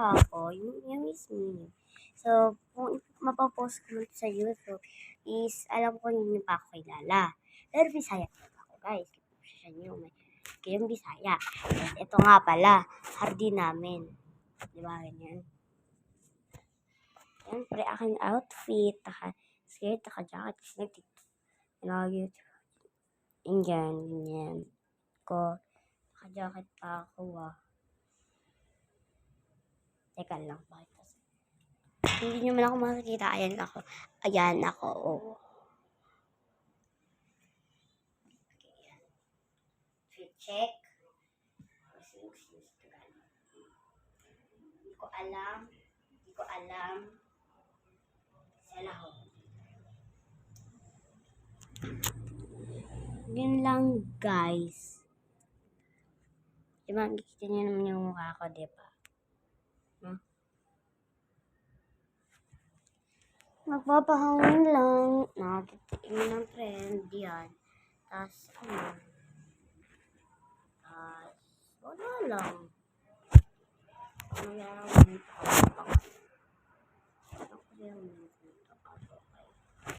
pa ako, yung mismo yun. So, kung mapapost ko man sa YouTube, is alam ko hindi pa ako kilala. Pero Bisaya talaga ako, guys. Siya niyo, may kayong Bisaya. And ito nga pala, hardy namin. Di ba, ganyan? Yan, pre, aking outfit, skirt, jacket, kasi nag-YouTube. Yan, ganyan. Ko, naka-jacket pa ako, Teka lang, bakit kasi? Hindi nyo man ako makikita. Ayan ako. Ayan ako, oh. Okay. Fit check. Hindi ko alam. Hindi ko alam. Sala ho. Yun lang, guys. Diba, nakikita nyo naman yung mukha ko, diba? Magpapahangin lang. Nakatitingin ng friend. Yan. Tapos, wala lang. Ano lang dito.